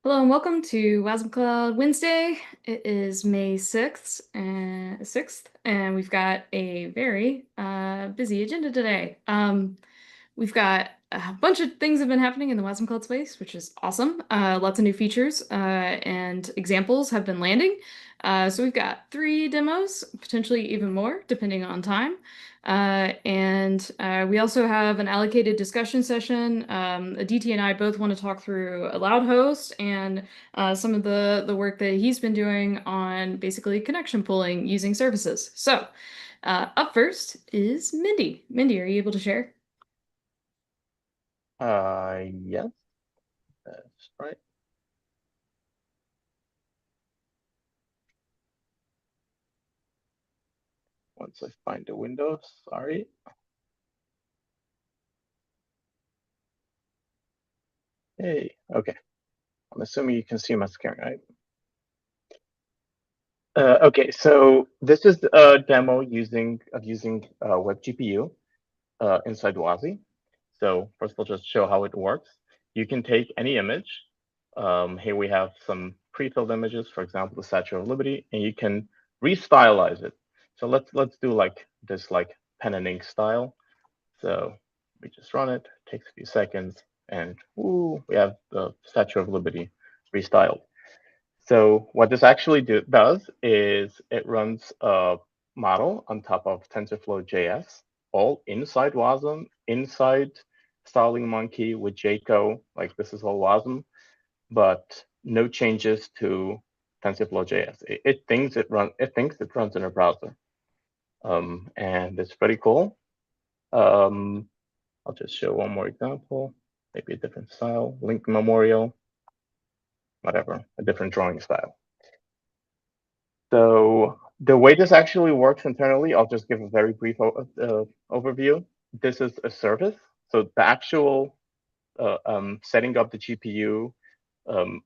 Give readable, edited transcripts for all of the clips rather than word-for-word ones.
Hello and welcome to wasmCloud Wednesday. It is May 6th, and we've got a very busy agenda today. We've got a bunch of things have been happening in the wasmCloud space, which is awesome. Lots of new features and examples have been landing. So we've got 3 demos, potentially even more, depending on time. And we also have an allocated discussion session. Aditya and I both want to talk through a loud host and some of the work that he's been doing on basically connection pooling using services. So up first is Mendy. Mendy, are you able to share? Yes, that's right. Once I find the window, sorry. Hey, okay. I'm assuming you can see my screen, right? Okay, so this is a demo using WebGPU inside WASI. So first I'll just show how it works. You can take any image. Here we have some pre-filled images, for example, the Statue of Liberty, and you can restylize it. So let's do like this pen and ink style. So we just run it, takes a few seconds, and ooh, we have the Statue of Liberty restyled. So what this actually does is it runs a model on top of TensorFlow.js, all inside Wasm, inside Starling Monkey with JCO, like this is all Wasm, but no changes to TensorFlow.js. It thinks it runs in a browser, and it's pretty cool. I'll just show one more example, maybe a different style, link memorial, whatever, a different drawing style. So the way this actually works internally, I'll just give a very brief overview. This is a service. So the actual setting up the GPU,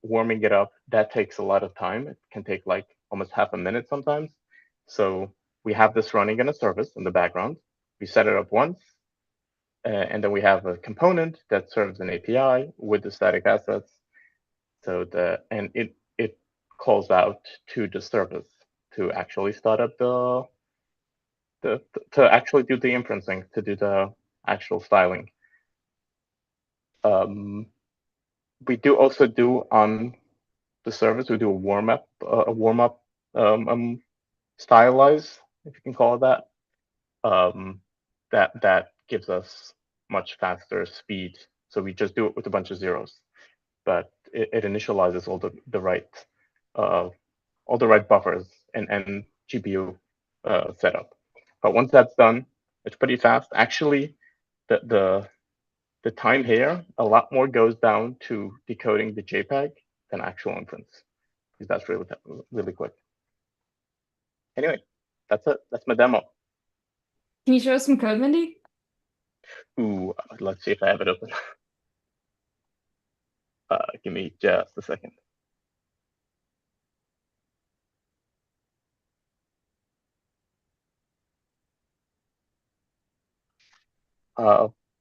warming it up, that takes a lot of time. It can take like almost half a minute sometimes. So we have this running in a service in the background. We set it up once, and then we have a component that serves an API with the static assets. So it calls out to the service to actually start up to actually do the inferencing, to do the actual styling. We do also do on the service, we do a warm up stylize, if you can call it that. That gives us much faster speed. So we just do it with a bunch of zeros, but it initializes all the right buffers and GPU setup. But once that's done, it's pretty fast. Actually, the time here, a lot more goes down to decoding the JPEG than actual inference, because that's really quick. Anyway, that's it. That's my demo. Can you show us some code, Mendy? Ooh, let's see if I have it open. Give me just a second.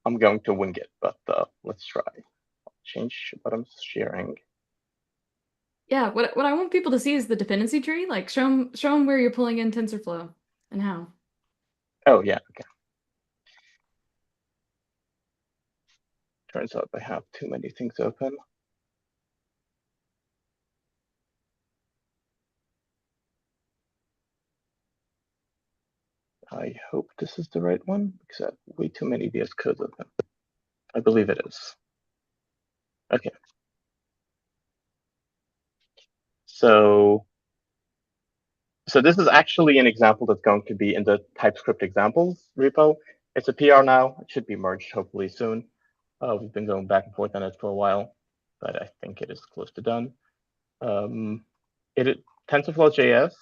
I'm going to wing it, but let's try. I'll change what I'm sharing. Yeah, what I want people to see is the dependency tree. Like show them where you're pulling in TensorFlow and how. Oh yeah, okay. Turns out I have too many things open. I hope this is the right one because I have way too many VS Codes open. I believe it is. Okay. So this is actually an example that's going to be in the TypeScript examples repo. It's a PR now. It should be merged hopefully soon. We've been going back and forth on it for a while, but I think it is close to done. TensorFlow.js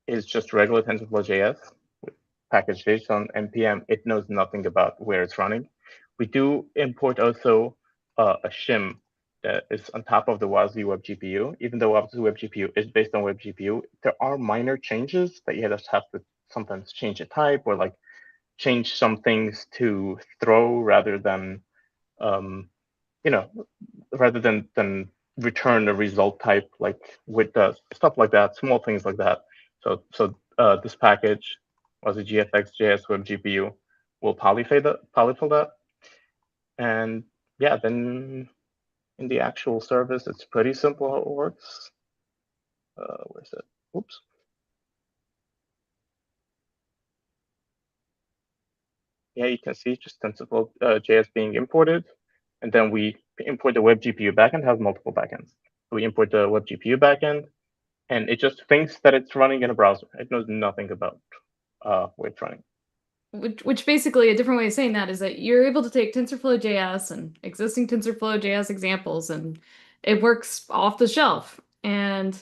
is just regular TensorFlow.js with package JSON, npm. It knows nothing about where it's running. We do import also a shim that is on top of the WASI WebGPU. Even though WASI WebGPU is based on WebGPU, there are minor changes that you just have to sometimes change a type or like change some things to throw rather than rather than return a result type, like with the stuff like that, small things like that. So this package, was it GFX.js WebGPU, will polyfill that. And yeah, then in the actual service, it's pretty simple how it works. Where's it? Oops. Yeah, you can see just TensorFlow.js being imported. And then we import the WebGPU backend, has multiple backends. We import the WebGPU backend, and it just thinks that it's running in a browser. It knows nothing about where it's running. Which basically a different way of saying that is that you're able to take TensorFlow.js and existing TensorFlow.js examples, and it works off the shelf. And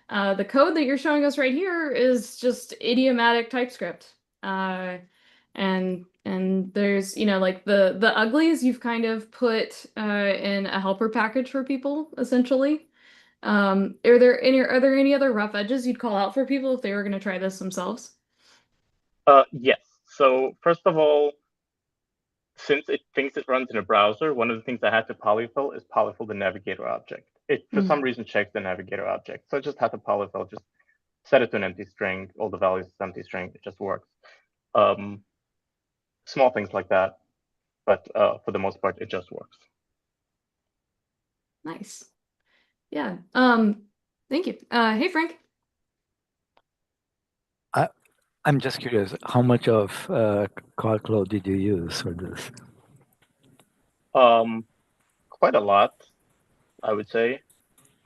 the code that you're showing us right here is just idiomatic TypeScript. And there's, like the uglies you've kind of put in a helper package for people, essentially. Are there any other rough edges you'd call out for people if they were going to try this themselves? Yes. So first of all, since it thinks it runs in a browser, one of the things I had to polyfill is polyfill the navigator object. It, for some reason, checks the navigator object. So I just had to polyfill, just set it to an empty string, all the values is empty string, it just works. Small things like that, but for the most part, it just works. Nice. Yeah. Thank you. Hey, Frank. I'm just curious, how much of workload did you use for this? Quite a lot, I would say.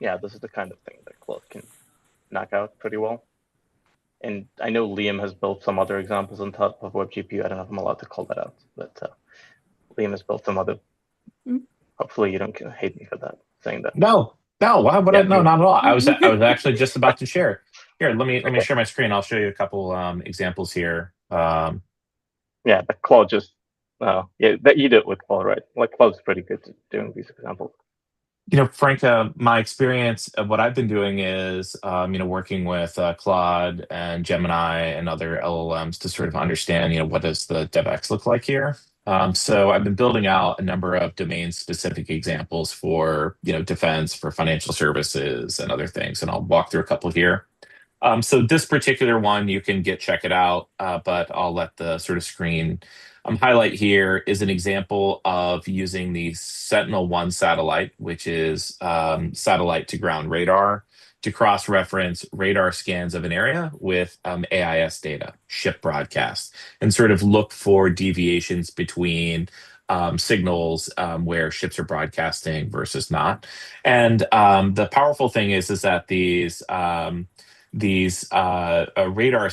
Yeah, this is the kind of thing that Claude can knock out pretty well. And I know Liam has built some other examples on top of WebGPU. I don't know if I'm allowed to call that out, but Liam has built some other. Hopefully, you don't hate me for that, saying that. No, why would I? No, not at all. I was actually just about to share. Here, let me share my screen. I'll show you a couple examples here. Yeah, but Claude just that you do it with Claude, right? Like Claude's pretty good at doing these examples. Frank, my experience of what I've been doing is, working with Claude and Gemini and other LLMs to sort of understand, what does the DevX look like here. So I've been building out a number of domain-specific examples for, defense, for financial services, and other things, and I'll walk through a couple here. So this particular one, you can check it out, but I'll let the sort of screen highlight here is an example of using the Sentinel-1 satellite, which is satellite to ground radar, to cross-reference radar scans of an area with AIS data, ship broadcast, and sort of look for deviations between signals where ships are broadcasting versus not. And the powerful thing is that these radar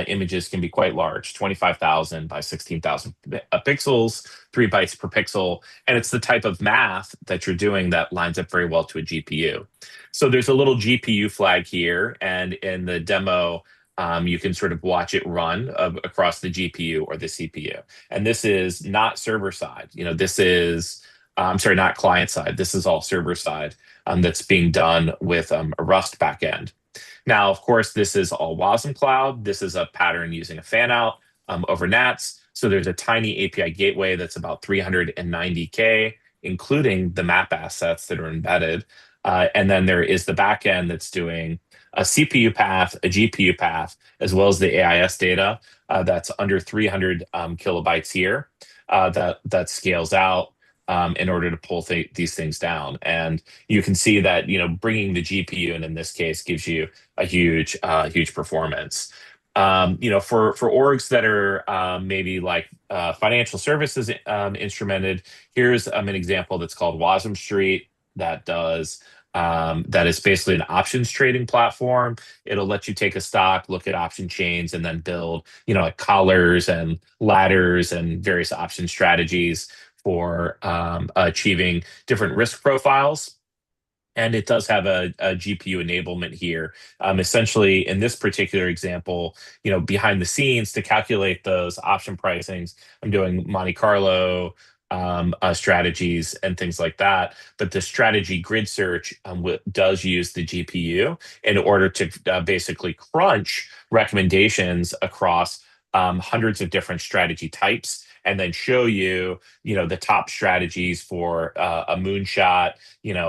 images can be quite large, 25,000 by 16,000 pixels, 3 bytes per pixel. And it's the type of math that you're doing that lines up very well to a GPU. So there's a little GPU flag here. And in the demo, you can sort of watch it run across the GPU or the CPU. And this is not server side. This is, I'm sorry, not client side. This is all server side that's being done with a Rust backend. Now, of course, this is all wasmCloud. This is a pattern using a fan out over NATs. So there's a tiny API gateway that's about 390K, including the map assets that are embedded. And then there is the backend that's doing a CPU path, a GPU path, as well as the AIS data that's under 300 kilobytes here that scales out in order to pull these things down. And you can see that, bringing the GPU in this case gives you a huge performance. For orgs that are maybe like financial services instrumented, here's an example that's called Wasm Street that is basically an options trading platform. It'll let you take a stock, look at option chains, and then build, like collars and ladders and various option strategies for achieving different risk profiles. And it does have a GPU enablement here. Essentially, in this particular example, behind the scenes to calculate those option pricings, I'm doing Monte Carlo strategies and things like that. But the strategy grid search does use the GPU in order to basically crunch recommendations across hundreds of different strategy types and then show you, the top strategies for a moonshot,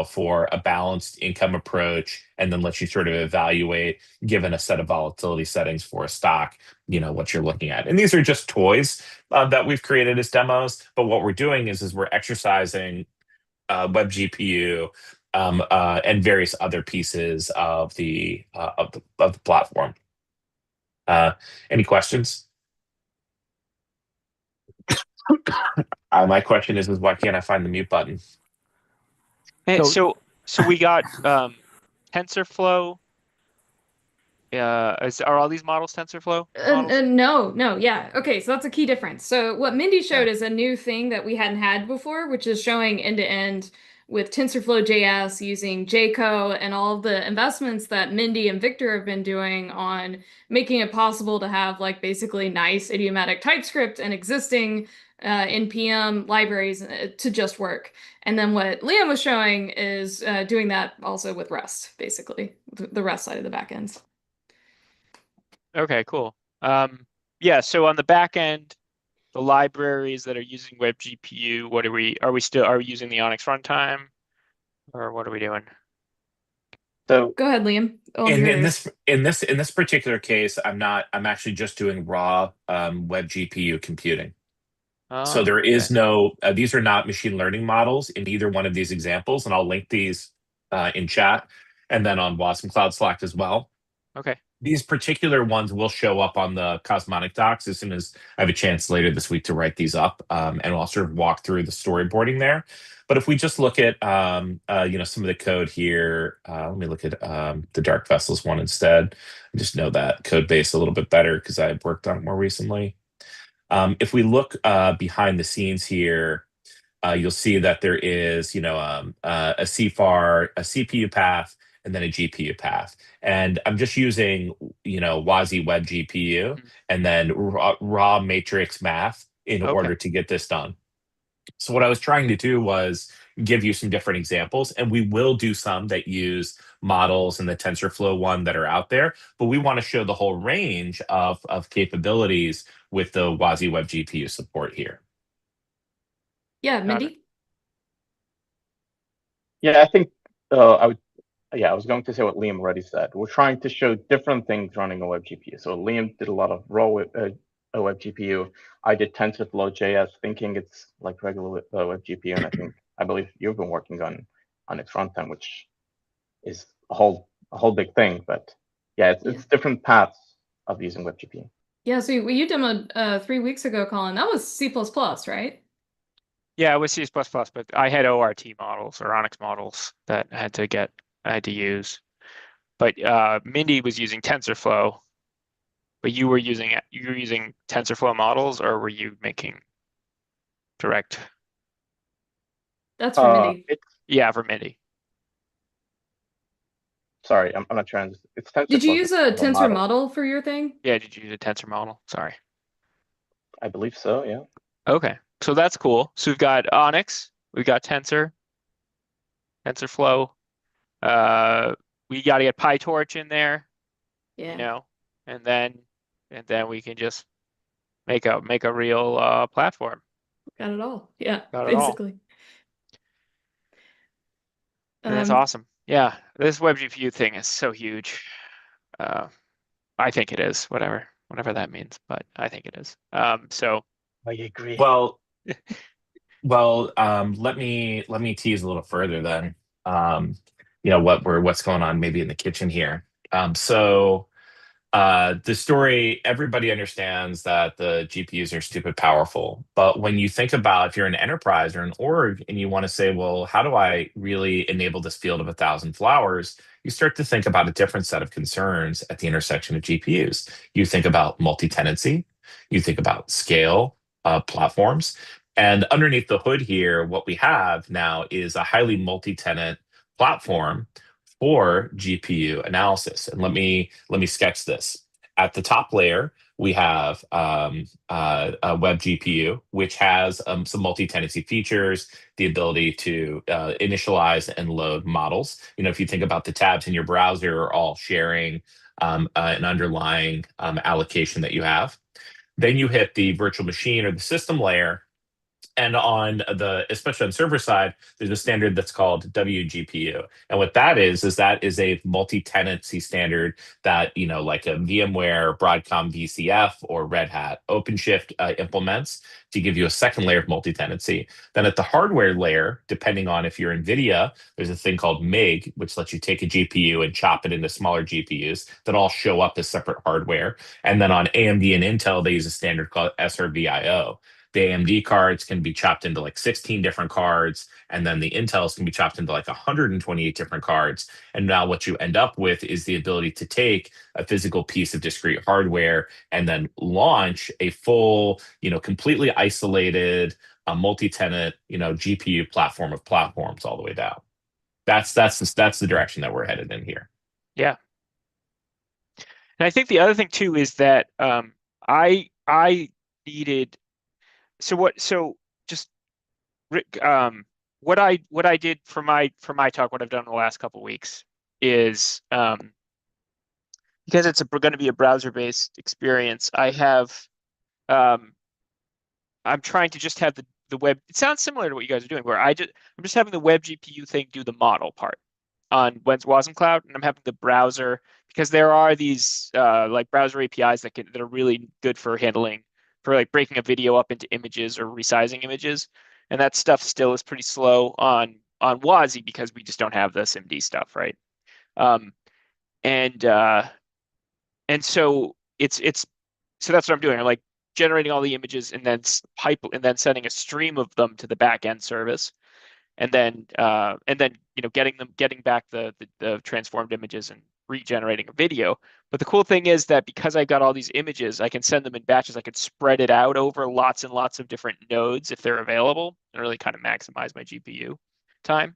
for a balanced income approach, and then let you sort of evaluate, given a set of volatility settings for a stock, what you're looking at. And these are just toys that we've created as demos. But what we're doing is we're exercising WebGPU and various other pieces of the platform. Any questions? My question is why can't I find the mute button? Hey, so we got TensorFlow. Are all these models TensorFlow models? No, yeah. Okay, so that's a key difference. So what Mendy showed is a new thing that we hadn't had before, which is showing end-to-end with TensorFlow.js using JCO and all of the investments that Mendy and Victor have been doing on making it possible to have like basically nice idiomatic TypeScript and existing NPM libraries to just work. And then what Liam was showing is doing that also with Rust, basically, the Rust side of the backends. Okay, cool. Yeah, so on the back end, the libraries that are using WebGPU, are we using the Onyx runtime, or what are we doing? So go ahead, Liam. In this particular case, I'm actually just doing raw WebGPU computing. So there is no, these are not machine learning models in either one of these examples, and I'll link these in chat and then on wasmCloud Slack as well. Okay. These particular ones will show up on the Cosmonic docs as soon as I have a chance later this week to write these up, and I'll sort of walk through the storyboarding there. But if we just look at some of the code here, let me look at the Dark Vessels one instead. I just know that code base a little bit better because I've worked on it more recently. If we look behind the scenes here, you'll see that there is a CFAR, a CPU path, and then a GPU path. And I'm just using, WASI WebGPU and then raw matrix math in order to get this done. So what I was trying to do was give you some different examples, and we will do some that use models and the TensorFlow one that are out there, but we want to show the whole range of capabilities with the WASI WebGPU support here. Yeah, Mendy? Yeah, I think I was going to say what Liam already said. We're trying to show different things running a WebGPU. So Liam did a lot of raw WebGPU. I did TensorFlow.js, thinking it's like regular WebGPU, and I believe you've been working on its runtime, which is a whole big thing. But yeah, it's different paths of using WebGPU. Yeah, so you demoed 3 weeks ago, Colin. That was C++, right? Yeah, it was C++, but I had ORT models or Onyx models that I had to use. But Mendy was using TensorFlow. But you were using TensorFlow models, or were you making direct? That's for Mendy. Yeah, for Mendy. Sorry, I'm not trying to. It's TensorFlow. Did you use a tensor model for your thing? Yeah, did you use a tensor model? Sorry. I believe so, yeah. Okay, so that's cool. So we've got Onyx, we've got TensorFlow. We got to get PyTorch in there. Yeah. And then we can just make a real platform. Got it all. Yeah, Got it basically. That's awesome. Yeah, this WebGPU thing is so huge. I think it is, whatever that means, but I think it is. So I agree. Well, let me tease a little further then. What's going on maybe in the kitchen here. The story, everybody understands that the GPUs are stupid powerful. But when you think about if you're an enterprise or an org and you want to say, well, how do I really enable this field of 1,000 flowers? You start to think about a different set of concerns at the intersection of GPUs. You think about multi-tenancy, you think about scale platforms. And underneath the hood here, what we have now is a highly multi-tenant platform for GPU analysis. And let me sketch this. At the top layer, we have a WebGPU, which has some multi-tenancy features, the ability to initialize and load models. If you think about the tabs in your browser are all sharing an underlying allocation that you have. Then you hit the virtual machine or the system layer. And especially on server side, there's a standard that's called WGPU. And what that is that is a multi-tenancy standard that, like a VMware, Broadcom VCF, or Red Hat OpenShift implements to give you a second layer of multi-tenancy. Then at the hardware layer, depending on if you're NVIDIA, there's a thing called MIG, which lets you take a GPU and chop it into smaller GPUs that all show up as separate hardware. And then on AMD and Intel, they use a standard called SRVIO. The AMD cards can be chopped into like 16 different cards, and then the Intels can be chopped into like 128 different cards. And now what you end up with is the ability to take a physical piece of discrete hardware and then launch a full, completely isolated, multi-tenant, GPU platform of platforms all the way down. That's the direction that we're headed in here. Yeah. And I think the other thing too is that I needed. So just what I did for my talk, what I've done in the last couple of weeks is because it's going to be a browser-based experience. I'm trying to just have the web. It sounds similar to what you guys are doing, where I'm just having the WebGPU thing do the model part on wasmCloud, and I'm having the browser, because there are these like browser APIs that are really good for handling, for like breaking a video up into images or resizing images, and that stuff still is pretty slow on WASI because we just don't have the SIMD stuff, right? And so so that's what I'm doing. I'm like generating all the images and then sending a stream of them to the backend service, and then getting back the transformed images and regenerating a video. But the cool thing is that because I got all these images, I can send them in batches. I could spread it out over lots and lots of different nodes if they're available, and really kind of maximize my GPU time.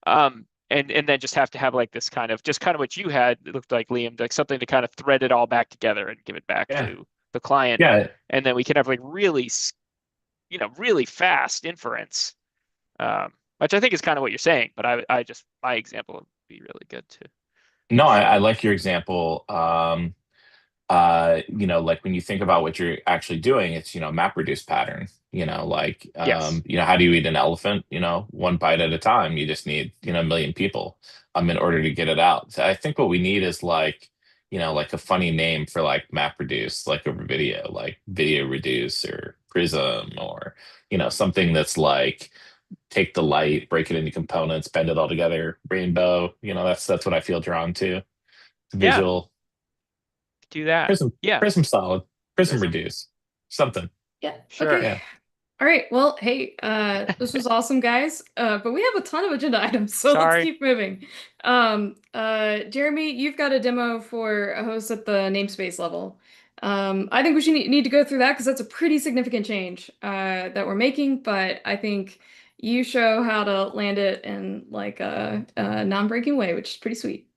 And then just have to have like this kind of what you had. It looked like, Liam, like something to kind of thread it all back together and give it back to the client. Yeah. And then we can have like really fast inference, which I think is kind of what you're saying. But my example would be really good too. No, I like your example. Like when you think about what you're actually doing, it's, map reduce pattern, like, Yes. how do you eat an elephant? One bite at a time. You just need, a million people, in order to get it out. So I think what we need is like, like a funny name for like map reduce, like over video, like video reduce or prism, or, something that's like, take the light, break it into components, bend it all together, rainbow. That's what I feel drawn to. Visual. Do that. Prism solid. Prism reduce. Something. Yeah. Sure. Okay. Yeah. All right. Well, hey, this was awesome, guys. But we have a ton of agenda items, so let's keep moving. Jeremy, you've got a demo for a host at the namespace level. I think we should need to go through that because that's a pretty significant change that we're making, but I think you show how to land it in like a non-breaking way, which is pretty sweet.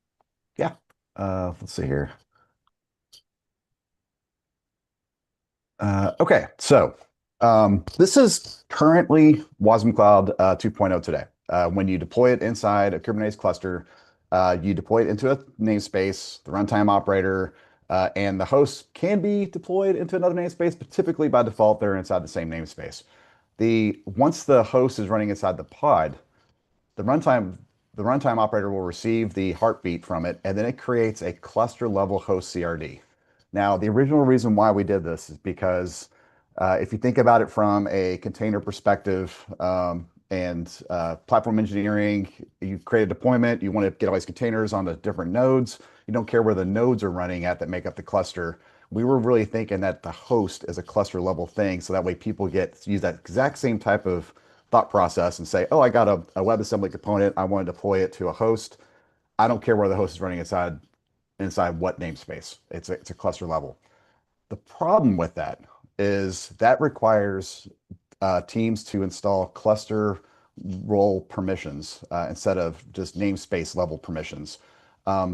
Yeah. Let's see here. Okay, so this is currently wasmCloud 2.0 today. When you deploy it inside a Kubernetes cluster, you deploy it into a namespace, the runtime operator, and the hosts can be deployed into another namespace, but typically by default, they're inside the same namespace. Once the host is running inside the pod, the runtime operator will receive the heartbeat from it, and then it creates a cluster level host CRD. Now, the original reason why we did this is because if you think about it from a container perspective and platform engineering, you create a deployment, you want to get all these containers onto different nodes. You don't care where the nodes are running at that make up the cluster. We were really thinking that the host is a cluster level thing, so that way people use that exact same type of thought process and say, oh, I got a WebAssembly component, I want to deploy it to a host. I don't care where the host is running inside what namespace. It's a cluster level. The problem with that is that requires teams to install cluster role permissions instead of just namespace level permissions.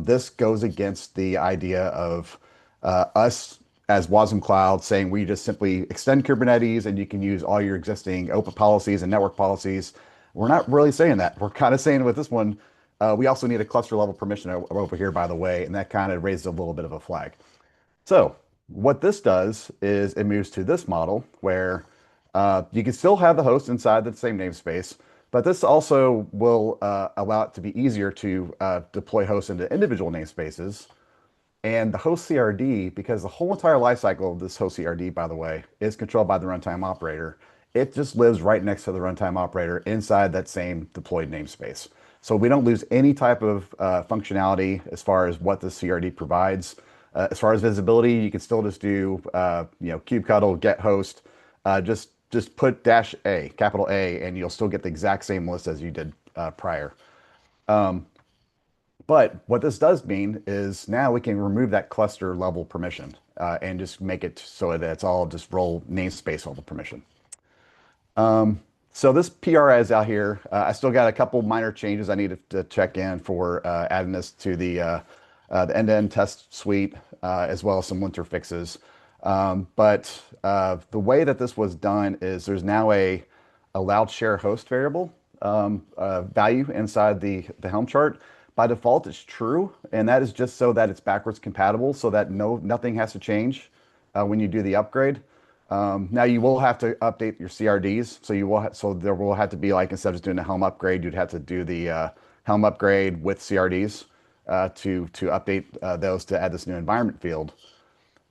This goes against the idea of us as wasmCloud saying we just simply extend Kubernetes and you can use all your existing open policies and network policies. We're not really saying that. We're kind of saying with this one, we also need a cluster level permission over here, by the way, and that kind of raised a little bit of a flag. So What this does is it moves to this model where you can still have the host inside the same namespace, but this also will allow it to be easier to deploy hosts into individual namespaces. And the host CRD, because the whole entire lifecycle of this host CRD, by the way, is controlled by the runtime operator. It just lives right next to the runtime operator inside that same deployed namespace. So we don't lose any type of functionality as far as what the CRD provides. As far as visibility, you can still just do kubectl get host. Just put -A, capital A, and you'll still get the exact same list as you did prior. But what this does mean is now we can remove that cluster level permission and just make it so that it's all just role namespace level permission. So this PR is out here. I still got a couple minor changes I need to check in for adding this to the end-to-end test suite, as well as some winter fixes. But the way that this was done is there's now a allowed share host variable value inside the Helm chart. By default, it's true, and that is just so that it's backwards compatible, so that nothing has to change when you do the upgrade. Now you will have to update your CRDs, so there will have to be, like, instead of just doing a Helm upgrade, you'd have to do the Helm upgrade with CRDs to update those to add this new environment field.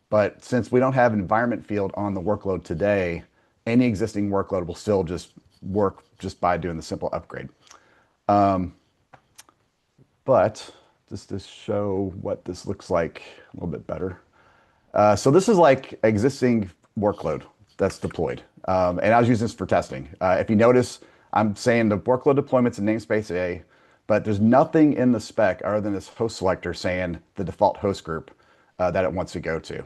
But since we don't have an environment field on the workload today, any existing workload will still just work just by doing the simple upgrade. But just to show what this looks like a little bit better. So this is like existing workload that's deployed. And I was using this for testing. If you notice, I'm saying the workload deployment's in namespace A, but there's nothing in the spec other than this host selector saying the default host group that it wants to go to.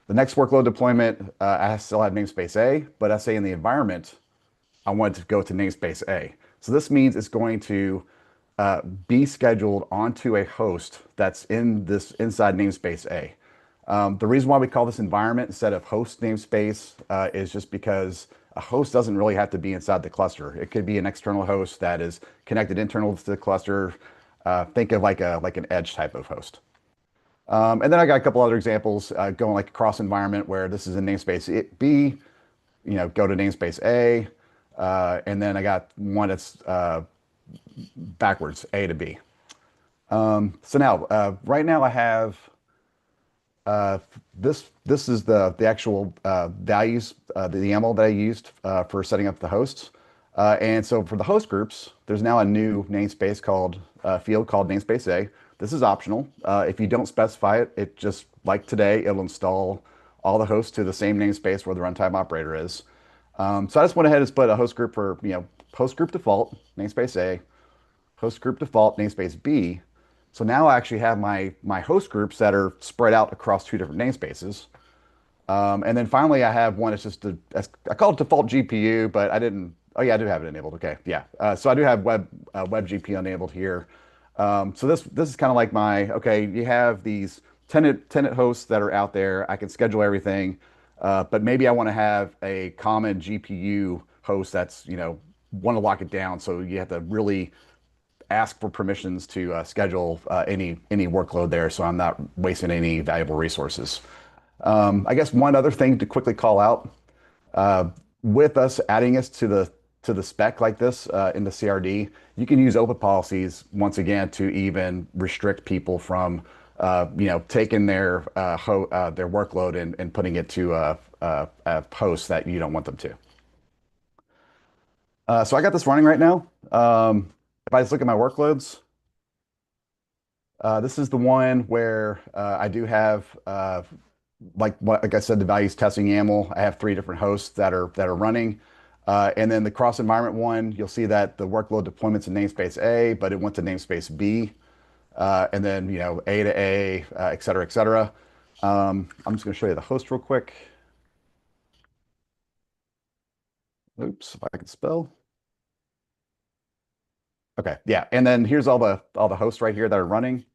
The next workload deployment, I still have namespace A, but I say in the environment, I want it to go to namespace A. So this means it's going to be scheduled onto a host that's inside namespace A. The reason why we call this environment instead of host namespace is just because a host doesn't really have to be inside the cluster. It could be an external host that is connected internal to the cluster. Think of like an edge type of host. And then I got a couple other examples going like across environment where this is in namespace B, go to namespace A, and then I got one that's backwards, A to B. So now, right now I have this is the actual values, the YAML that I used for setting up the hosts. And so for the host groups, there's now a new namespace field called namespace A. This is optional. If you don't specify it, it just, like today, it'll install all the hosts to the same namespace where the runtime operator is. So I just went ahead and split a host group for, host group default, namespace A, host group default, namespace B. So now I actually have my host groups that are spread out across two different namespaces. And then finally, I have one. It's just I call it default GPU, but I didn't. Oh yeah, I do have it enabled. Okay, yeah. So I do have WebGPU enabled here. So this is kind of like okay. You have these tenant hosts that are out there. I can schedule everything, but maybe I want to have a common GPU host that's want to lock it down. So you have to really ask for permissions to schedule any workload there, so I'm not wasting any valuable resources. I guess one other thing to quickly call out, with us adding us to the spec like this in the CRD, you can use open policies once again to even restrict people from taking their workload and putting it to a host that you don't want them to. So I got this running right now. If I just look at my workloads, this is the one where I do have, like I said, the values testing YAML. I have 3 different hosts that are running. And then the cross environment one, you'll see that the workload deployment's in namespace A, but it went to namespace B. And then, A to A, et cetera, et cetera. I'm just going to show you the host real quick. Oops, if I can spell. Okay, yeah, and then here's all the hosts right here that are running.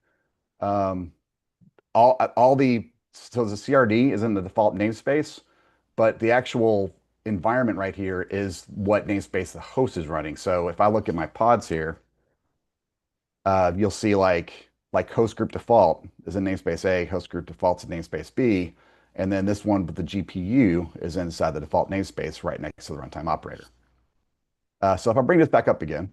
So the CRD is in the default namespace, but the actual environment right here is what namespace the host is running. So if I look at my pods here, you'll see like host group default is in namespace A, host group default's in namespace B, And then this one with the GPU is inside the default namespace right next to the runtime operator. So if I bring this back up again,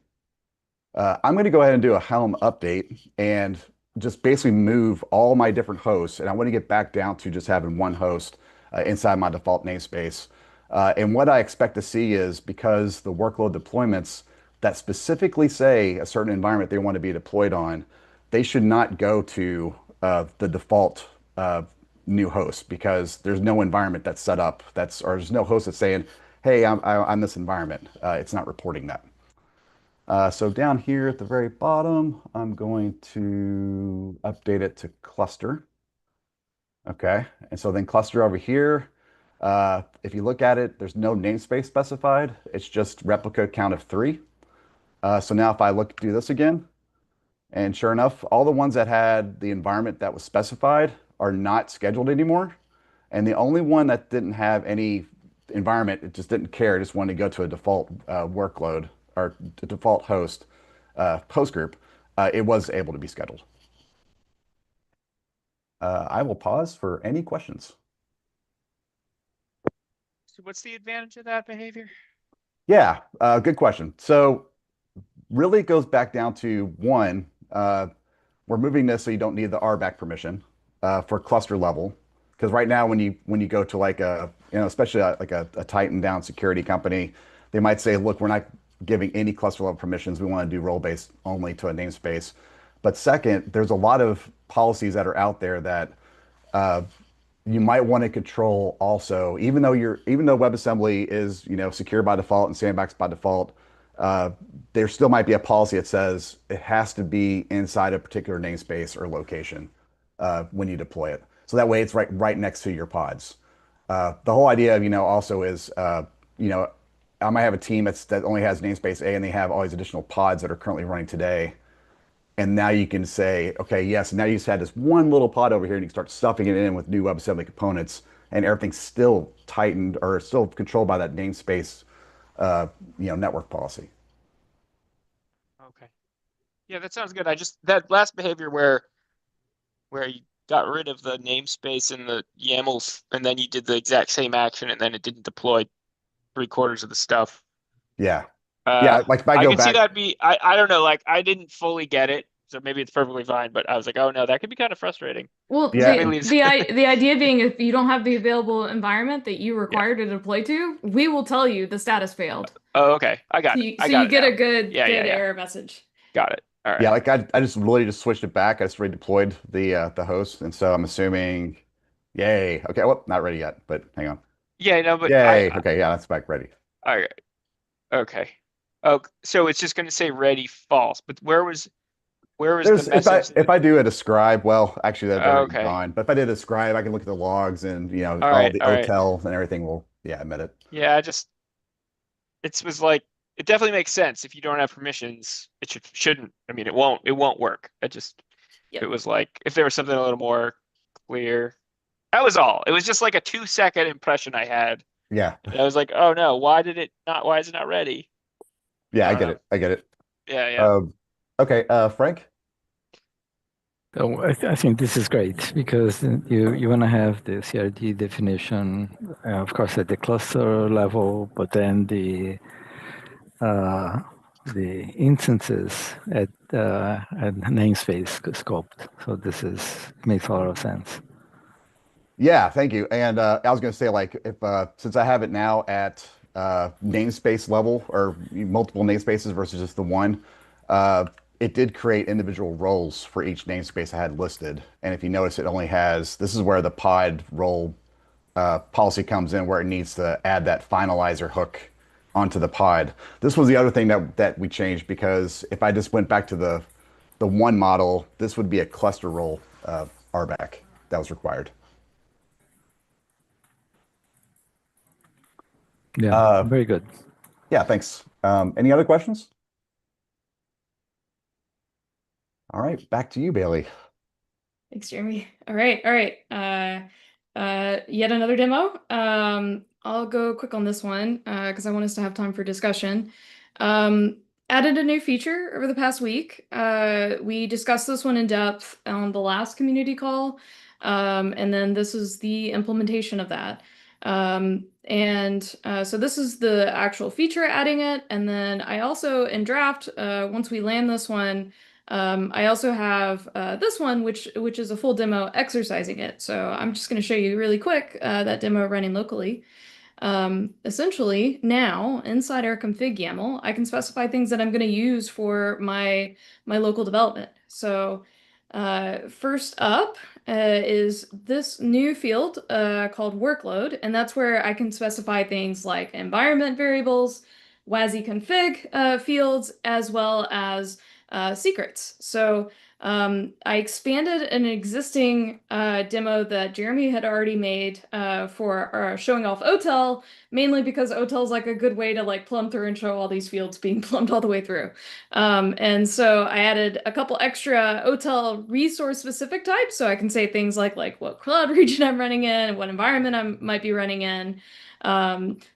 I'm going to go ahead and do a Helm update and just basically move all my different hosts. And I want to get back down to just having one host inside my default namespace. And what I expect to see is, because the workload deployments that specifically say a certain environment they want to be deployed on, they should not go to the default new host, because there's no environment that's set up or there's no host that's saying, hey, I'm this environment. It's not reporting that. So down here at the very bottom, I'm going to update it to cluster. Okay, and so then cluster over here, if you look at it, there's no namespace specified. It's just replica count of 3. So now if I do this again, and sure enough, all the ones that had the environment that was specified are not scheduled anymore. And the only one that didn't have any environment, it just didn't care, it just wanted to go to a default workload or the default host group, it was able to be scheduled. I will pause for any questions. So what's the advantage of that behavior? Yeah, good question. So really it goes back down to one, we're moving this so you don't need the RBAC permission for cluster level. Because right now when you go to like especially like a tightened down security company, they might say, look, we're not giving any cluster level permissions. We want to do role-based only to a namespace. But second, there's a lot of policies that are out there that you might want to control also, even though WebAssembly is secure by default and sandbox by default. There still might be a policy that says it has to be inside a particular namespace or location when you deploy it. So that way it's right next to your pods. The whole idea, also is, I might have a team that only has namespace A and they have all these additional pods that are currently running today. And now you can say, okay, yes, now you just had this one little pod over here and you can start stuffing it in with new WebAssembly components, and everything's still tightened or still controlled by that namespace network policy. Okay. Yeah, that sounds good. That last behavior where you got rid of the namespace and the YAMLs, and then you did the exact same action, and then it didn't deploy 3/4 of the stuff. Yeah. Yeah, like if I go can see back, that I don't know, like I didn't fully get it, so maybe it's perfectly fine, but I was like, oh no, that could be kind of frustrating. Well, Yeah. the idea being, if you don't have the available environment that you require to deploy to, we will tell you the status failed. Oh, okay. I got it. So you get a good Yeah. error message. Got it. All right. yeah, like I just really just switched it back. I just redeployed the host, and so I'm assuming, yay. Okay, well, not ready yet, but hang on. Yeah, no, but Yay. Okay, yeah, that's back ready. all right. Okay. Oh, so it's just going to say ready false, but where was the message? If I do a describe, well, actually that's already Okay. gone. But if I did a describe, I can look at the logs and all right, the all right. OTEL and everything will admit it. Yeah, it was like, it definitely makes sense. If you don't have permissions, it shouldn't. I mean, it won't work. Yep. It was like, if there was something a little more clear. That was all. It was just like a 2-second impression I had. Yeah. And I was like, oh no, why is it not ready? Yeah, I don't get know. it. I get it. Yeah. Okay, Frank? So I think this is great, because you want to have the CRD definition, of course, at the cluster level, but then the instances at namespace scoped. So this makes a lot of sense. Yeah, thank you. And I was going to say, like, if since I have it now at namespace level or multiple namespaces versus just the one, it did create individual roles for each namespace I had listed. And if you notice, it only has, this is where the pod role policy comes in, where it needs to add that finalizer hook onto the pod. This was the other thing that we changed, because if I just went back to the one model, this would be a cluster role RBAC that was required. Yeah, very good. Yeah, thanks. Any other questions? All right, back to you, Bailey. Thanks, Jeremy. All right. Yet another demo. I'll go quick on this one because I want us to have time for discussion. Added a new feature over the past week. We discussed this one in depth on the last community call. And then this is the implementation of that. So this is the actual feature adding it. And then I also in draft, once we land this one, I also have this one, which is a full demo exercising it. So I'm just going to show you really quick that demo running locally. Essentially, now inside our config YAML, I can specify things that I'm going to use for my local development. So first up is this new field called workload, and that's where I can specify things like environment variables, WASI config fields, as well as secrets. So I expanded an existing demo that Jeremy had already made for showing off OTel, mainly because OTel is like a good way to like plumb through and show all these fields being plumbed all the way through. And so I added a couple extra OTel resource specific types, so I can say things like what cloud region I'm running in, and what environment I might be running in.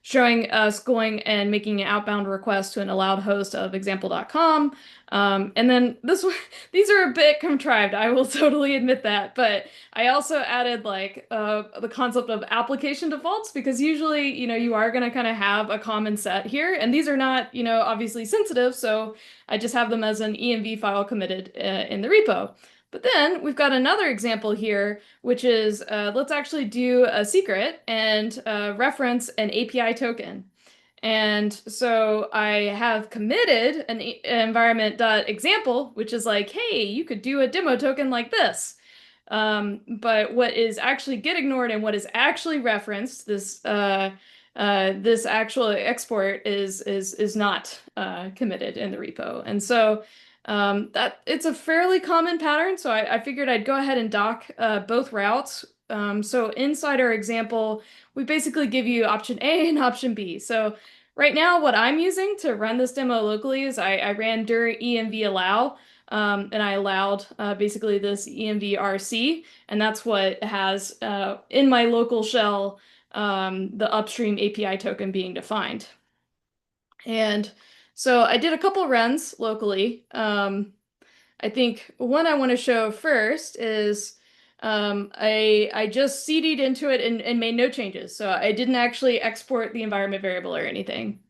Showing us going and making an outbound request to an allowed host of example.com. And then these are a bit contrived, I will totally admit that, but I also added the concept of application defaults, because usually, you are going to kind of have a common set here, and these are not, obviously sensitive, so I just have them as an env file committed in the repo. But then we've got another example here, which is let's actually do a secret and reference an API token. And so I have committed an environment.example, which is like, hey, you could do a demo token like this. But what is actually get ignored and what is actually referenced, this actual export is not committed in the repo. And so that it's a fairly common pattern. So I figured I'd go ahead and dock both routes. So inside our example, we basically give you option A and option B. So right now, what I'm using to run this demo locally is I ran dir env allow, and I allowed basically this env rc, and that's what has in my local shell the upstream API token being defined. And so I did a couple runs locally. I think one I want to show first is I just CD'd into it and made no changes. So I didn't actually export the environment variable or anything.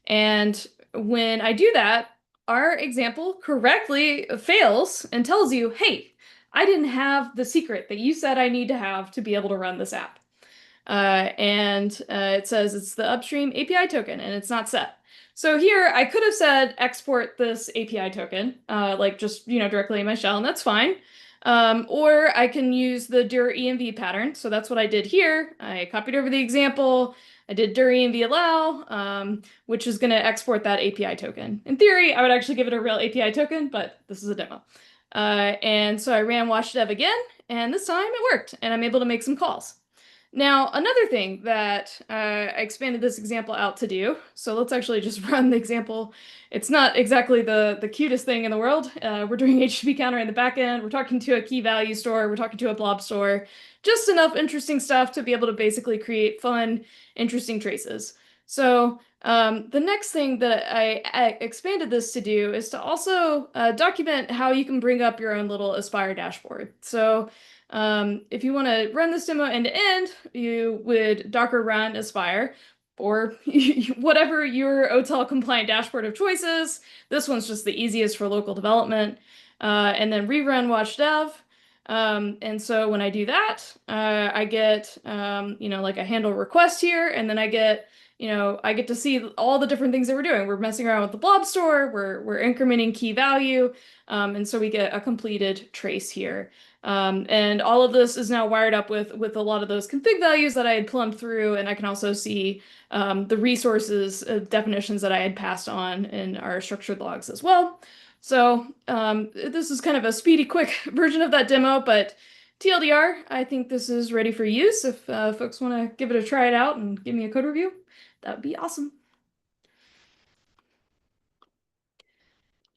And when I do that, our example correctly fails and tells you, hey, I didn't have the secret that you said I need to have to be able to run this app. It says it's the upstream API token and it's not set. So here I could have said export this API token, just directly in my shell, and that's fine. Or I can use the dir env pattern. So that's what I did here. I copied over the example. I did dir env allow, which is going to export that API token. In theory, I would actually give it a real API token, but this is a demo. And so I ran watchdev again, and this time it worked, and I'm able to make some calls. Now, another thing that I expanded this example out to do, so let's actually just run the example. It's not exactly the cutest thing in the world. We're doing HTTP counter in the backend. We're talking to a key value store. We're talking to a blob store. Just enough interesting stuff to be able to basically create fun, interesting traces. So the next thing that I expanded this to do is to also document how you can bring up your own little Aspire dashboard. So if you want to run this demo end to end, you would Docker run Aspire, or whatever your OTel compliant dashboard of choice is. This one's just the easiest for local development. And then rerun watchdev. And so when I do that, I get like a handle request here, and then I get to see all the different things that we're doing. We're messing around with the blob store, we're incrementing key value, and so we get a completed trace here. And all of this is now wired up with a lot of those config values that I had plumbed through, and I can also see the resources definitions that I had passed on in our structured logs as well. So this is kind of a speedy, quick version of that demo, but TLDR, I think this is ready for use. If folks want to give it a try it out and give me a code review, that would be awesome.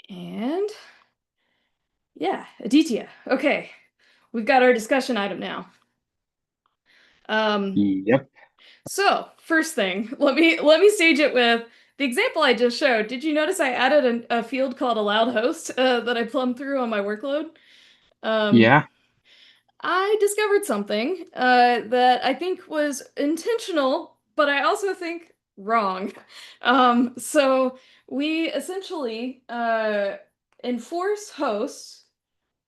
And yeah, Aditya. Okay, we've got our discussion item now. Yep. So first thing, let me stage it with the example I just showed. Did you notice I added a field called allowed host that I plumbed through on my workload? Yeah. I discovered something that I think was intentional, but I also think wrong. So we essentially enforce hosts.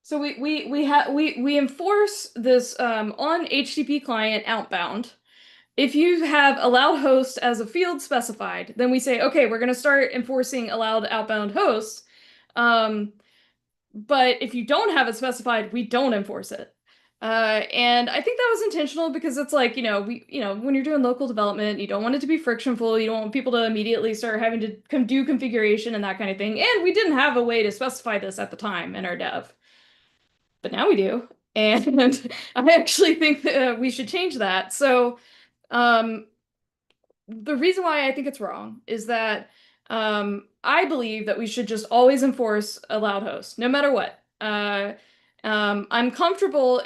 So we enforce this on HTTP client outbound. If you have allowed host as a field specified, then we say, okay, we're going to start enforcing allowed outbound hosts. But if you don't have it specified, we don't enforce it. And I think that was intentional because it's like, when you're doing local development, you don't want it to be frictionful. You don't want people to immediately start having to do configuration and that kind of thing. And we didn't have a way to specify this at the time in our dev, but now we do. And I actually think that we should change that. So, the reason why I think it's wrong is that I believe that we should just always enforce allowed host, no matter what. I'm comfortable,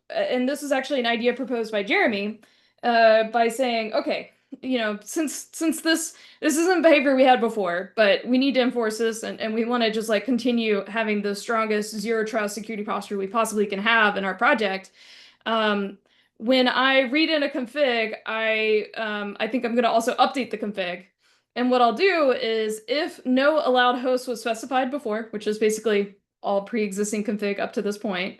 and this is actually an idea proposed by Jeremy, by saying, okay, since this isn't behavior we had before, but we need to enforce this, and we want to just like continue having the strongest zero trust security posture we possibly can have in our project. When I read in a config, I think I'm going to also update the config. And what I'll do is if no allowed host was specified before, which is basically all pre-existing config up to this point,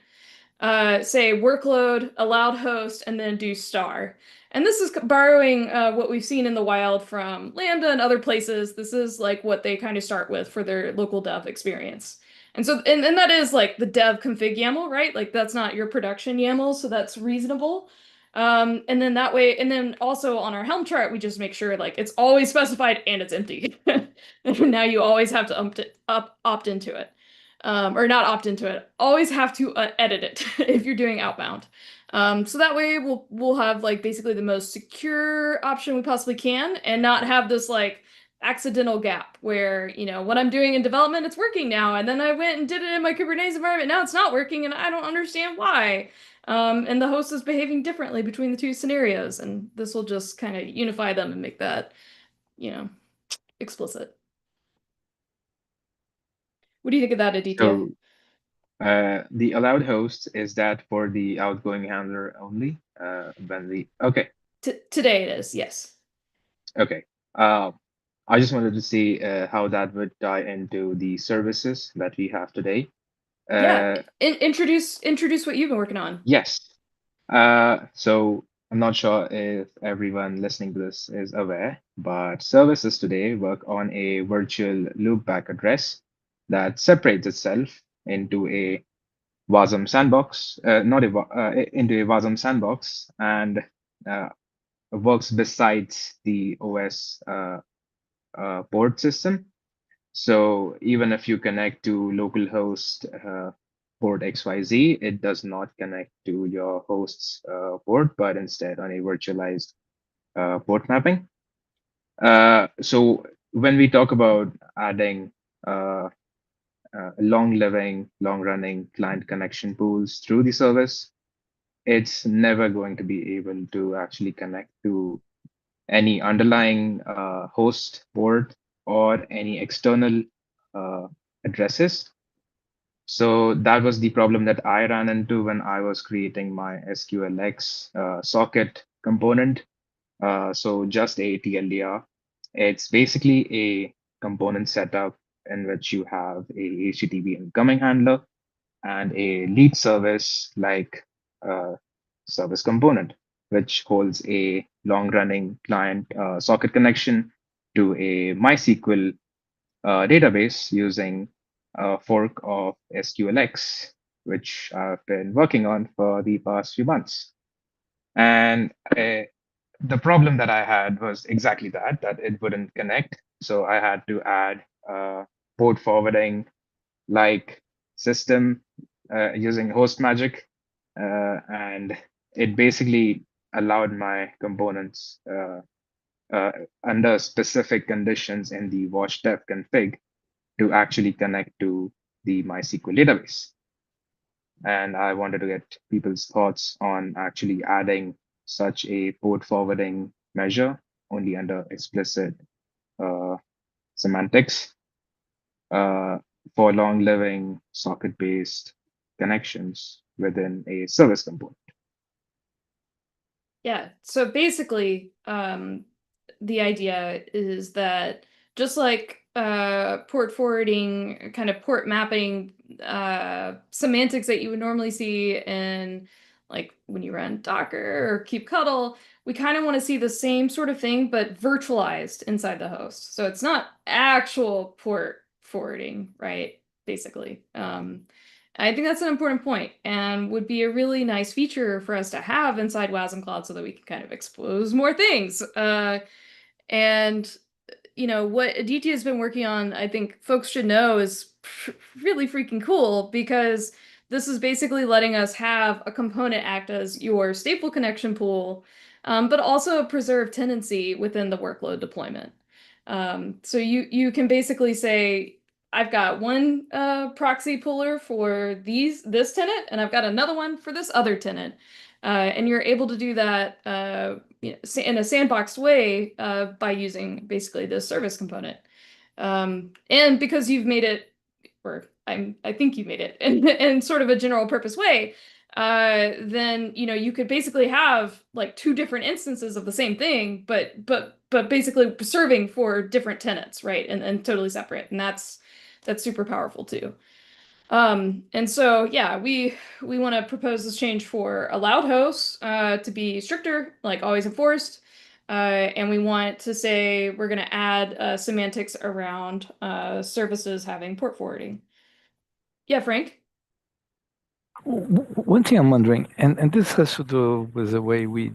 say workload, allowed host, and then do star. And this is borrowing what we've seen in the wild from Lambda and other places. This is like what they kind of start with for their local dev experience. And so, and that is like the dev config YAML, right? Like that's not your production YAML, so that's reasonable. And then that way, and then also on our Helm chart, we just make sure like it's always specified and it's empty. And now you always have to opt into it. Or not opt into it. Always have to edit it if you're doing outbound. So that way we'll have like basically the most secure option we possibly can and not have this like accidental gap where, what I'm doing in development, it's working now. And then I went and did it in my Kubernetes environment. Now it's not working and I don't understand why. And the host is behaving differently between the two scenarios. And this will just kind of unify them and make that, explicit. What do you think of that, Aditya? So the allowed host, is that for the outgoing handler only? Okay. Today it is, yes. Okay. I just wanted to see how that would tie into the services that we have today. Yeah, introduce what you've been working on. Yes. So I'm not sure if everyone listening to this is aware, but services today work on a virtual loopback address that separates itself into a Wasm sandbox, into a Wasm sandbox, and works besides the OS port system. So even if you connect to localhost port XYZ, it does not connect to your host's port, but instead on a virtualized port mapping. So when we talk about adding long-living, long-running client connection pools through the service, it's never going to be able to actually connect to any underlying host port or any external addresses. So that was the problem that I ran into when I was creating my SQLX socket component. So just a TLDR. It's basically a component setup in which you have a HTTP incoming handler and a lead service like service component, which holds a long-running client socket connection to a MySQL database using a fork of SQLX, which I've been working on for the past few months. And the problem that I had was exactly that it wouldn't connect. So I had to add port forwarding like system using host magic. And it basically allowed my components under specific conditions in the watch-dev config to actually connect to the MySQL database. And I wanted to get people's thoughts on actually adding such a port forwarding measure only under explicit semantics for long-living socket-based connections within a service component. Yeah, so basically, the idea is that just like port forwarding, kind of port mapping semantics that you would normally see in like when you run Docker or kubectl, we kind of want to see the same sort of thing, but virtualized inside the host. So it's not actual port forwarding, right? Basically. I think that's an important point and would be a really nice feature for us to have inside wasmCloud so that we can kind of expose more things. And you know, what Aditya has been working on, I think folks should know is really freaking cool because this is basically letting us have a component act as your stateful connection pool, but also preserve tenancy within the workload deployment. So you can basically say, I've got one proxy puller for this tenant, and I've got another one for this other tenant. And you're able to do that in a sandboxed way by using basically this service component. And because you've made it, or I think you made it in sort of a general purpose way, then you could basically have like two different instances of the same thing, but basically serving for different tenants, right? And totally separate. And that's super powerful too. And so, yeah, we want to propose this change for allowed hosts to be stricter, like always enforced. And we want to say we're going to add semantics around services having port forwarding. Yeah, Frank? One thing I'm wondering, and this has to do with the way we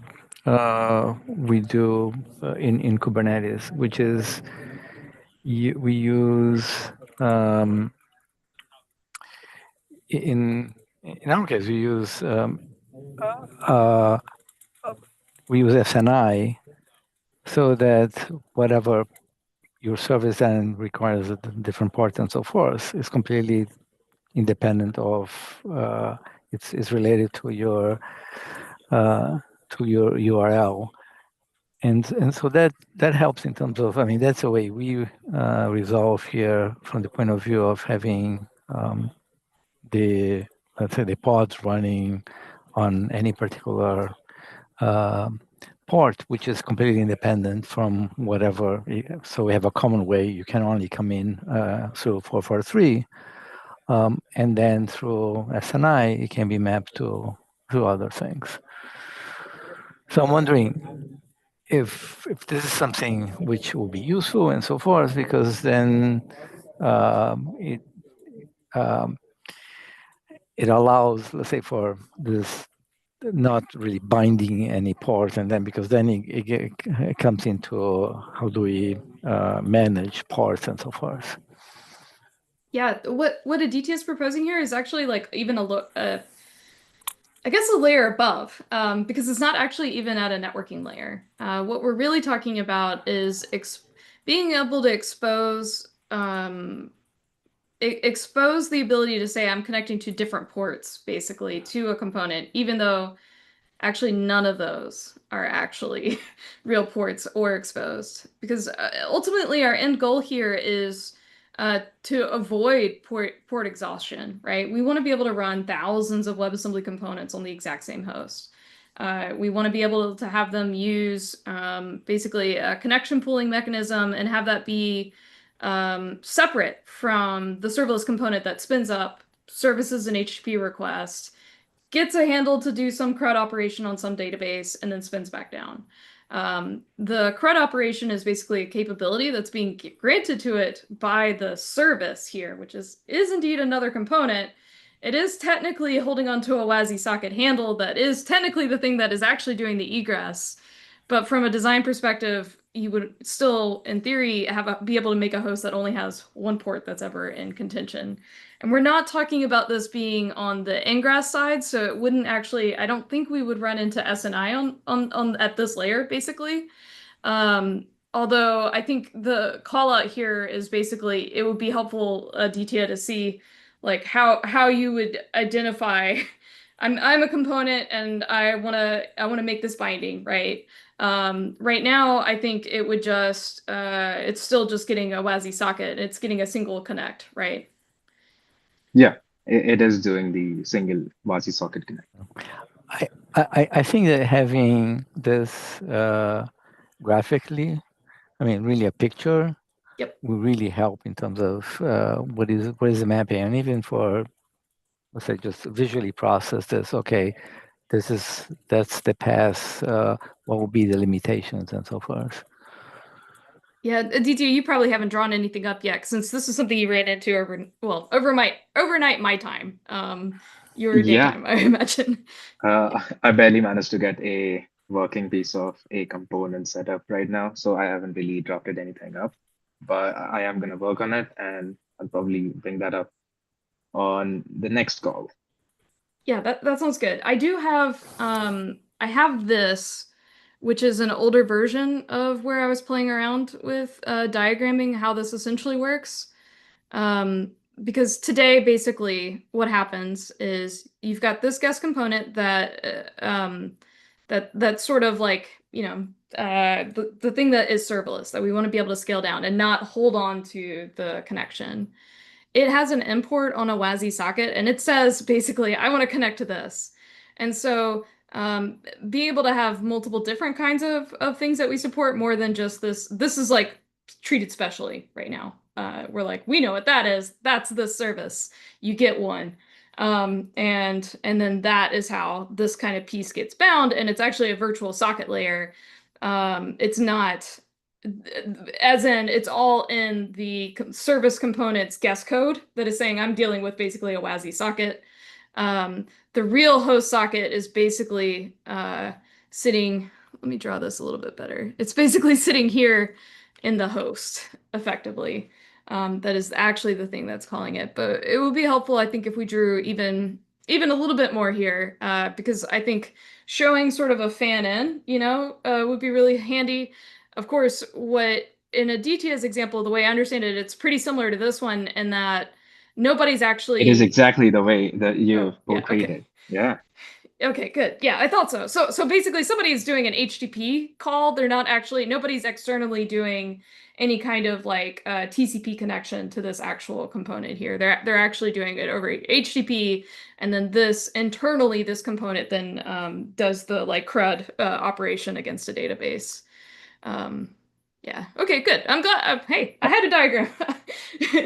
do in Kubernetes, which is we use in our case we use SNI so that whatever your service then requires a different port and so forth is completely independent of it's related to your URL, and so that helps in terms of, I mean, that's the way we resolve here from the point of view of having let's say the pods running on any particular port, which is completely independent from whatever. So we have a common way. You can only come in through 443, and then through SNI, it can be mapped to other things. So I'm wondering if this is something which will be useful and so forth, because then it allows, let's say, for this not really binding any port, and then because then it comes into how do we manage ports and so forth. Yeah, what Aditya is proposing here is actually like even I guess a layer above, because it's not actually even at a networking layer. What we're really talking about is being able to expose the ability to say I'm connecting to different ports, basically, to a component, even though actually none of those are actually real ports or exposed. Because ultimately our end goal here is to avoid port exhaustion, right? We want to be able to run thousands of WebAssembly components on the exact same host. We want to be able to have them use basically a connection pooling mechanism and have that be separate from the serverless component that spins up, services an HTTP request, gets a handle to do some CRUD operation on some database, and then spins back down. The CRUD operation is basically a capability that's being granted to it by the service here, which is indeed another component. It is technically holding onto a WASI socket handle that is technically the thing that is actually doing the egress. But from a design perspective, you would still, in theory, be able to make a host that only has one port that's ever in contention. And we're not talking about this being on the ingress side, so it wouldn't actually, I don't think we would run into SNI on at this layer, basically. Although I think the call out here is basically, it would be helpful, Aditya, to see like how you would identify I'm a component and I wanna make this binding, right? Right now, I think it would just it's still just getting a WASI socket. It's getting a single connect, right? Yeah, it is doing the single WASI socket connect. I think that having this graphically, I mean, really a picture, Yep. will really help in terms of what is the mapping, and even for, let's say, just visually process this. Okay, that's the path. What will be the limitations and so forth. Yeah, Aditya, you probably haven't drawn anything up yet, since this is something you ran into overnight my time, your Yeah. daytime, I imagine. I barely managed to get a working piece of a component set up right now, so I haven't really drafted anything up. But I am going to work on it, and I'll probably bring that up on the next call. Yeah, that sounds good. I do have I have this, which is an older version of where I was playing around with diagramming how this essentially works. Because today, basically, what happens is you've got this guest component that that's sort of like, the thing that is serverless that we want to be able to scale down and not hold on to the connection. It has an import on a WASI socket, and it says basically, I want to connect to this. And so being able to have multiple different kinds of things that we support more than just this. This is like treated specially right now. We're like, we know what that is. That's this service. You get one. And then that is how this kind of piece gets bound, and it's actually a virtual socket layer. It's not, as in, it's all in the service component's guest code that is saying I'm dealing with basically a WASI socket. The real host socket is basically sitting. Let me draw this a little bit better. It's basically sitting here in the host, effectively. That is actually the thing that's calling it. But it would be helpful, I think, if we drew even a little bit more here, because I think showing sort of a fan in, would be really handy. Of course, what in Aditya's example, the way I understand it, it's pretty similar to this one in that nobody's actually. It is exactly the way that you Yeah, portrayed okay. it. Yeah. Okay, good. Yeah, I thought so. So basically somebody's doing an HTTP call. Nobody's externally doing any kind of like TCP connection to this actual component here. They're actually doing it over HTTP, and then this component then does the like CRUD operation against a database. Yeah. Okay, good. I'm glad. Hey, I had a diagram.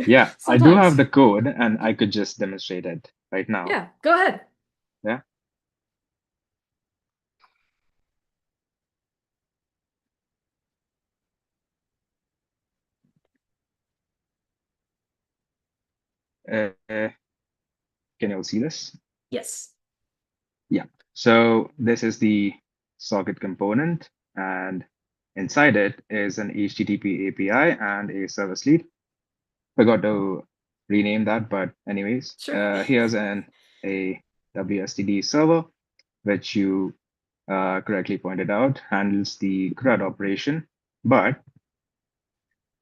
Yeah, I do have Sometimes. the code, and I could just demonstrate it right now. Yeah, go ahead. Yeah. Can you all see this? Yes. Yeah. So this is the socket component, and inside it is an HTTP API and a service lead. Forgot to rename that, but anyways, Sure. here's a WSTD server, which you correctly pointed out handles the CRUD operation, but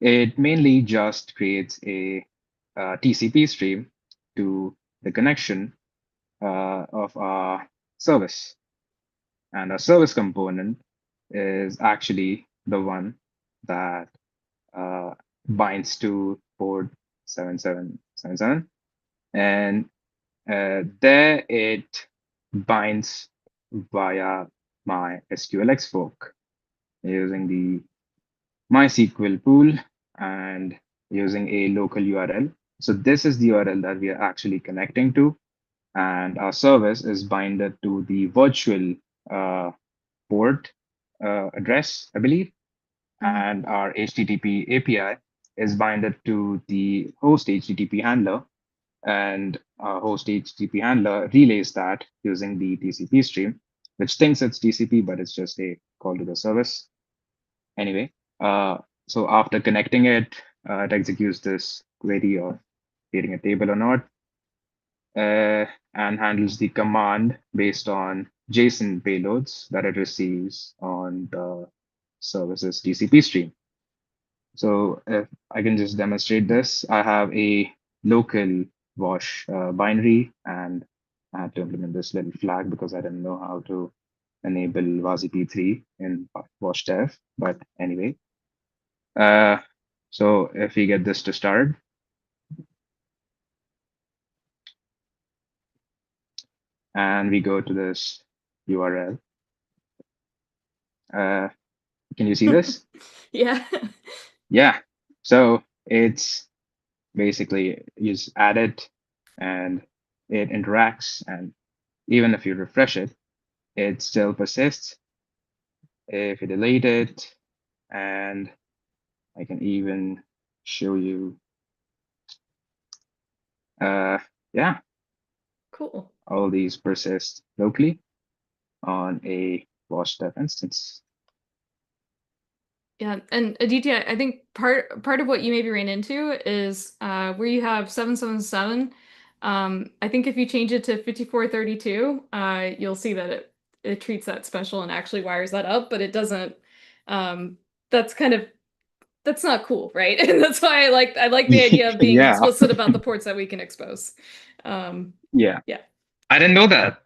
it mainly just creates a TCP stream to the connection of our service. And our service component is actually the one that binds to port 7777. And there it binds via my SQLX fork using the MySQL pool and using a local URL. So this is the URL that we are actually connecting to. And our service is binded to the virtual port address, I believe. And our HTTP API is binded to the host HTTP handler. And our host HTTP handler relays that using the TCP stream, which thinks it's TCP, but it's just a call to the service. Anyway, so after connecting it, it executes this query of creating a table or not, and handles the command based on JSON payloads that it receives on the service's TCP stream. So if I can just demonstrate this, I have a local wash binary, and I had to implement this little flag because I didn't know how to enable WASI P3 in wash dev. But anyway, so if we get this to start, and we go to this URL. Can you see this? Yeah. Yeah. So it's basically you just add it and it interacts. And even if you refresh it, it still persists. If you delete it, and I can even show you, yeah, Cool. all these persist locally on a washed-up instance. Yeah, and Aditya, I think part of what you maybe ran into is where you have 777. I think if you change it to 5432, you'll see that it treats that special and actually wires that up, but it doesn't. That's kind of that's not cool, right? And that's why I like the idea of being Yeah. explicit about the ports that we can expose. Yeah. Yeah. I didn't know that.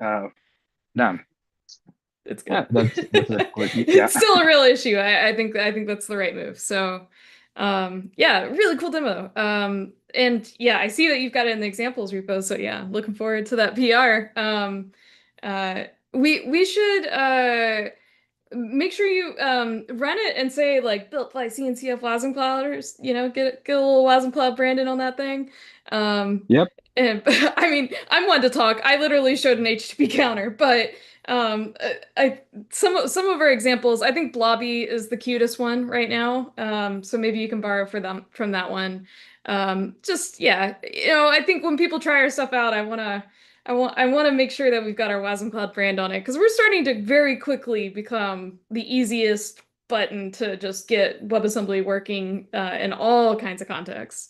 Damn. It's Yeah, good. that's a good. Yeah. It's still a real issue. I think that's the right move. So yeah, really cool demo. And yeah, I see that you've got it in the examples repo. So yeah, looking forward to that PR. We should make sure you run it and say like built by CNCF wasmCloud, or get a little wasmCloud branding on that thing. Yep. And I mean, I'm one to talk. I literally showed an HTTP counter, but some of our examples, I think Blobby is the cutest one right now. So maybe you can borrow from that one. Just yeah, I think when people try our stuff out, I want to make sure that we've got our wasmCloud brand on it, because we're starting to very quickly become the easiest button to just get WebAssembly working in all kinds of contexts.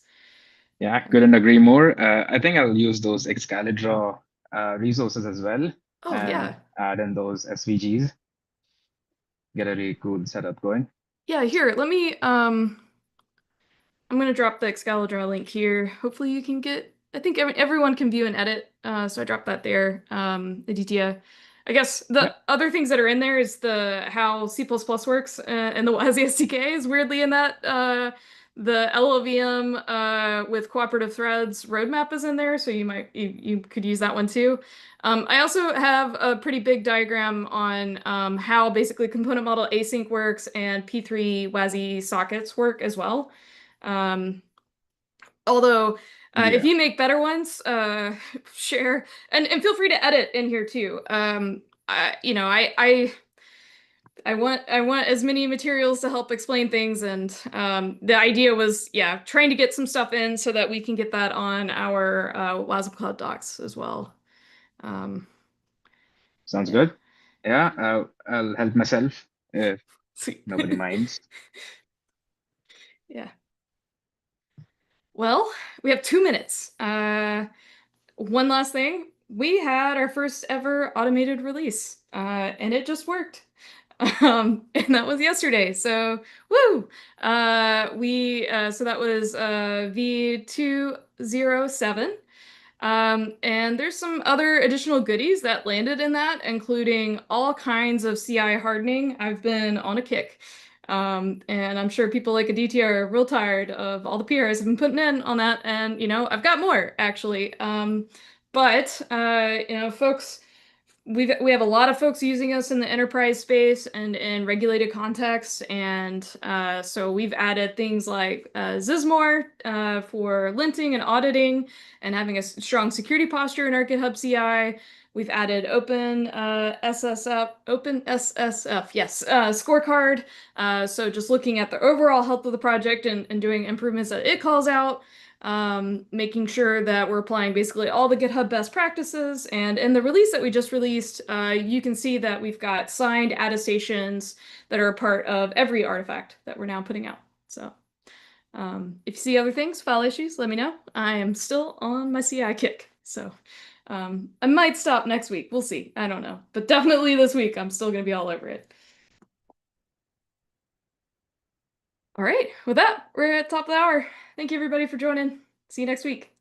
Yeah, I couldn't agree more. I think I'll use those Excalibur resources as well, Oh and yeah. add in those SVGs. Get a really cool setup going. Yeah, here, let me I'm gonna drop the Excalibur link here. Hopefully you can get, I think everyone can view and edit. So I dropped that there. Aditya. I guess the Yeah. other things that are in there is how C++ works, and the WASI SDK is weirdly in that. The LLVM with cooperative threads roadmap is in there, so you could use that one too. I also have a pretty big diagram on how basically component model async works and P3 WASI sockets work as well. Although, if Yeah. you make better ones, share and feel free to edit in here too. I want as many materials to help explain things, and the idea was, yeah, trying to get some stuff in so that we can get that on our wasmCloud docs as well. Sounds Yeah. good. Yeah, I'll help myself if Sweet. nobody minds. Yeah. Well, we have 2 minutes. One last thing. We had our first ever automated release, and it just worked. And that was yesterday. So, woo! So that was V207. And there's some other additional goodies that landed in that, including all kinds of CI hardening. I've been on a kick. And I'm sure people like Aditya are real tired of all the PRs I've been putting in on that. And, I've got more actually. But folks, we have a lot of folks using us in the enterprise space and in regulated contexts, and so we've added things like Zizmore for linting and auditing and having a strong security posture in our GitHub CI. We've added OpenSSF, yes, scorecard. So just looking at the overall health of the project and doing improvements that it calls out. Making sure that we're applying basically all the GitHub best practices. And in the release that we just released, you can see that we've got signed attestations that are a part of every artifact that we're now putting out. So if you see other things, file issues, let me know. I am still on my CI kick. So I might stop next week. We'll see. I don't know. But definitely this week, I'm still going to be all over it. All right. With that, we're at the top of the hour. Thank you, everybody, for joining. See you next week.